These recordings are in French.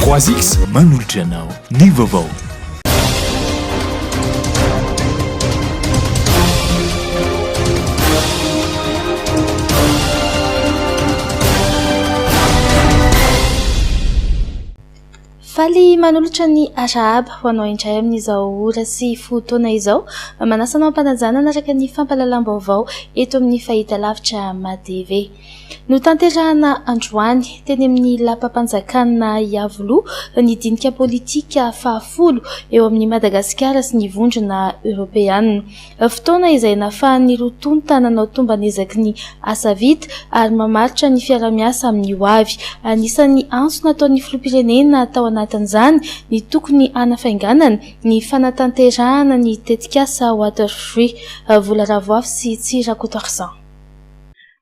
3X manolotra anao ny vaovao. Faly manolotra ny arahaba ho anao indray amin'izao ora sy fotoana izao, manasanao ampanajana naraka ny fampalalam-baovao eto amin'ny fahitalavitra MATV. Notanterahana androany teny amin'ny lapam-panjakana Iavoloha ny dinika politika fahafolo eo amin'ny Madagasikara sy ny vondrona Europeanina. Fotoana izay nahafahan'ny rotonta nanao tombanezaky ny asa vita ary mamaritra ny fiara-miasa amin'ny ho avy. Anisan'ny anso nataon'ny filoham-pirenena tao anatin'izany ny tokony anafainganana ny fanatanterahana ny tetikasa Waterfree. Vola Ravoafy sy Tsirakotorsan.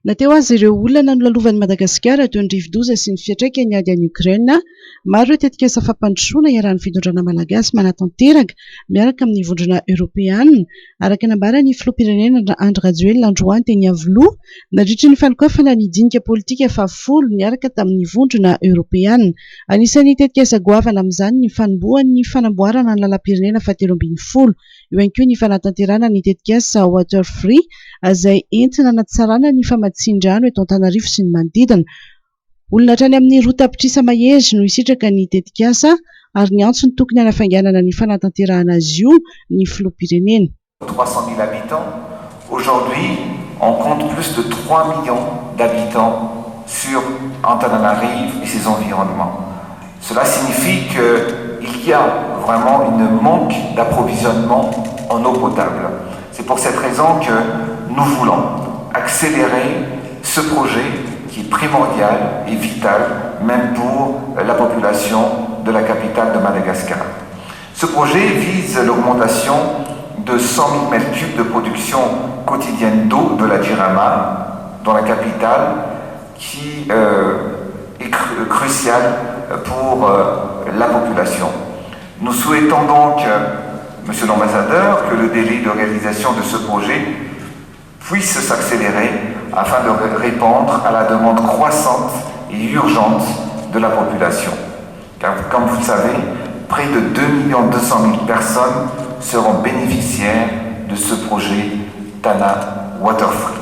Nateo azy ireo olana nolalovan'i Madagasikara teo ny rivo-doza sy ny fiantraikany ady any Ukraina. Maro ireo tetikasa fampandrosoana iarahan'ny fitondrana malagasy manatanteraka miaraka amin'ny vondrona Europeanina, araka nambaran'ny filoham-pirenena Andry Rajoelina androany teny Iavoloha nandritra ny fanokafana ny dinika politika fahafolo miaraka tamin'ny vondrona Europeanina. Anisan'ny tetikasa goavana amin'izany ny fanombohan'ny fanamboarana ny lalam-pirenena fahatelo ambin'ny folo, eo ihany koa ny fanatanterana ny tetikasa Waterfree izay entina natsarana ny famatsian-drano eto Antananarivo sy ny manodidina. Olona hatrany amin'ny roa tapitrisa mahery no hisitraka ny tetikasa ary ny antso ny tokony hanafainganana ny fanatanterahana azy io ny filoham-pirenena. 300 000 habitants. Aujourd'hui, on compte plus de 3 millions d'habitants sur Antananarivo et ses environnements. Cela signifie qu'il y a vraiment une manque d'approvisionnement en eau potable. C'est pour cette raison que nous voulons accélérer ce projet qui est primordial et vital, même pour la population de la capitale de Madagascar. Ce projet vise l'augmentation de 100 000 m3 de production quotidienne d'eau de la Jirama, dans la capitale, qui est cruciale pour la population. Nous souhaitons donc, Monsieur l'ambassadeur, que le délai de réalisation de ce projet puisse s'accélérer afin de répondre à la demande croissante et urgente de la population. Car, comme vous le savez, près de 2 200 000 personnes seront bénéficiaires de ce projet Tana Waterfree.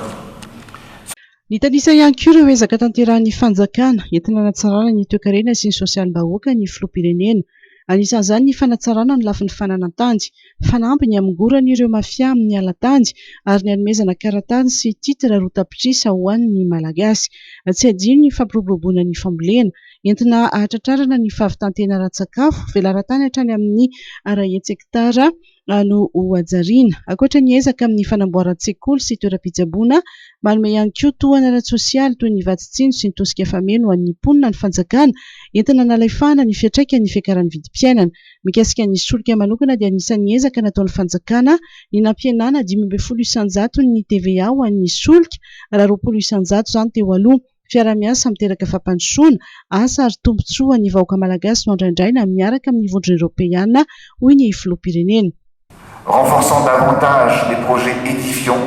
Ny tanisa ihany koa ireo ezaka tanterahan'ny fanjakana entina hanatsarana ny toe-karena sy ny sosialim-bahoaka ny filoham-pirenena. Anisan'izany ny fanatsarana ny lafin'ny fananan-tandy, fanampy ny hamongorana ireo mafia amin'ny ala-tandy ary ny hanomezana karatany sy titra roa tapitrisa ho an'ny malagasy. Tsy adino ny fampiroboroboana ny fambolena, entina hahatratrarana ny fahavitantena ara-tsakafo, velaran-tany hatrany amin'ny 100 hektara no hoajariana. Ankoatra ny ezaka amin'ny fanamboaran-tsekoly sy toeram-pitsaboana, manome ihany koa tohana ara-tsosialy toy ny vatsitsino sy ny tosika fameno ho an'ny mponina ny fanjakana, entina nalefahana ny fiantraikan'ny fiakaran'ny vidim-piainana. Mikasika ny solika manokana dia anisan'ny ezaka nataon'ny fanjakana ny nampihenana 500 isanjato ny TVA ho an'ny solika, raha 20 isanjato izany teo aloha. Fiara-miasa miteraka fampandrosoana, asa ary tombotsoa ny vahoaka malagasy no andraindraina miaraka amin'ny vondrona Europeanina hoy ny filoham-pirenena. Renforçant davantage les projets édifiants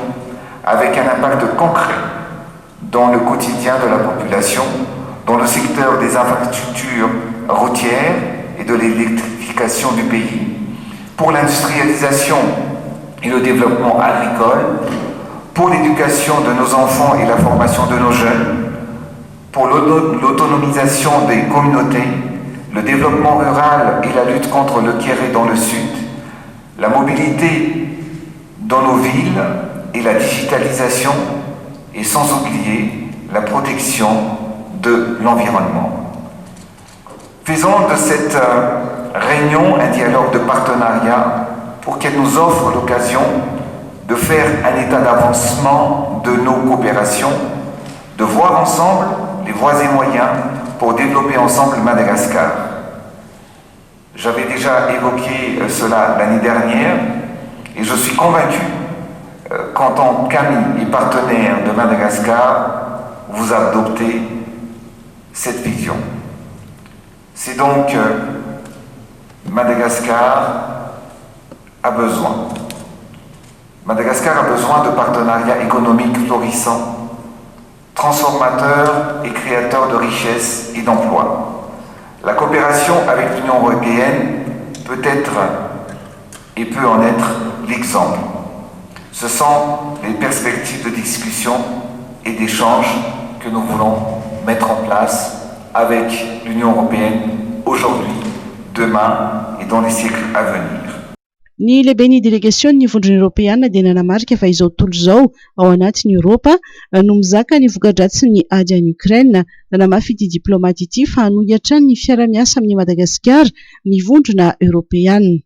avec un impact concret dans le quotidien de la population, dans le secteur des infrastructures routières et de l'électrification du pays, pour l'industrialisation et le développement agricole, pour l'éducation de nos enfants et la formation de nos jeunes, pour l'autonomisation des communautés, le développement rural et la lutte contre le kéré dans le sud, la mobilité dans nos villes et la digitalisation, et sans oublier la protection de l'environnement. Faisons de cette réunion un dialogue de partenariat pour qu'elle nous offre l'occasion de faire un état d'avancement de nos coopérations, de voir ensemble les voies et moyens pour développer ensemble Madagascar. J'avais déjà évoqué cela l'année dernière et je suis convaincu qu'en tant qu'ami et partenaire de Madagascar, vous adoptez cette vision. C'est donc Madagascar a besoin. Madagascar a besoin de partenariats économiques florissants, transformateurs et créateurs de richesses et d'emplois. La coopération avec l'Union européenne peut être et peut en être l'exemple. Ce sont les perspectives de discussion et d'échange que nous voulons mettre en place avec l'Union européenne aujourd'hui, demain et dans les siècles à venir. Ny lehiben'ny delegation'ny vondrona Europeana dia nanamarika fa izao tontolo izao ao anatin'ny Europa no mizaka ny voka-dratsy ny ady any Ukraine. Nanamafy ity diplomaty ity fa hanohitra ny fiara-miasa amin'ny Madagasikara ny vondrona Europeana.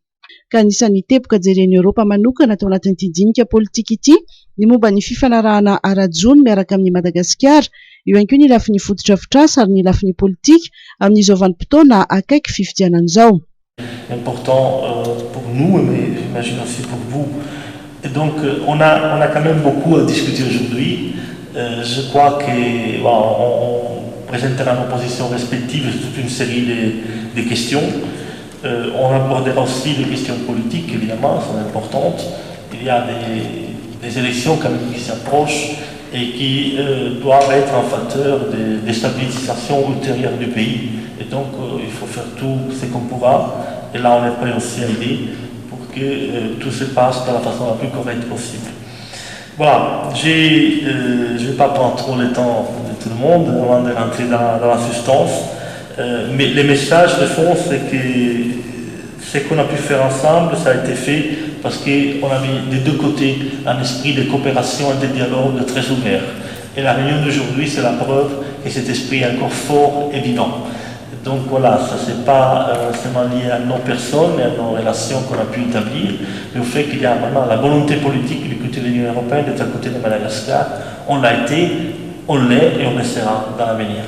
Ka anisan'ny teboka jeren'ny Europa manokana tao anatin'ity dinika politika ity ny momba ny fifanarahana ara-jony miaraka amin'ny Madagasikara, io ihany koa ny lafin'ny fototra-fotrasa ary ny lafin'ny politika amin'izao vanim-potoana akaiky fifidianan'izao. Important pour nous, mais j'imagine aussi pour vous. Et donc, on a quand même beaucoup à discuter aujourd'hui. Je crois qu'on présentera nos positions respectives sur toute une série de questions. On abordera aussi des questions politiques, évidemment, sont importantes. Il y a des élections quand même qui s'approchent et qui doivent être un facteur de déstabilisation ultérieure du pays. Et donc, il faut faire tout ce qu'on pourra. Et là, on est prêt aussi à aider pour que tout se passe de la façon la plus correcte possible. Voilà, je ne vais pas prendre trop le temps de tout le monde avant de rentrer dans la substance. Mais le message de fond, c'est que ce qu'on a pu faire ensemble, ça a été fait parce qu'on avait des deux côtés un esprit de coopération et de dialogue très ouvert. Et la réunion d'aujourd'hui, c'est la preuve que cet esprit est encore fort et vivant. Donc voilà, ça c'est pas seulement lié à nos personnes et à nos relations qu'on a pu établir, mais au fait qu'il y a maintenant la volonté politique du côté de l'Union européenne d'être à côté de Madagascar. On l'a été, on l'est et on le sera dans l'avenir.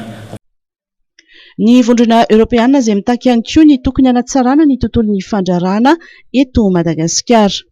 Ny vondrona Europeana izay mitaky ihany koa ny tokony hanatsarana ny tontolon'ny fandrarana eto Madagasikara.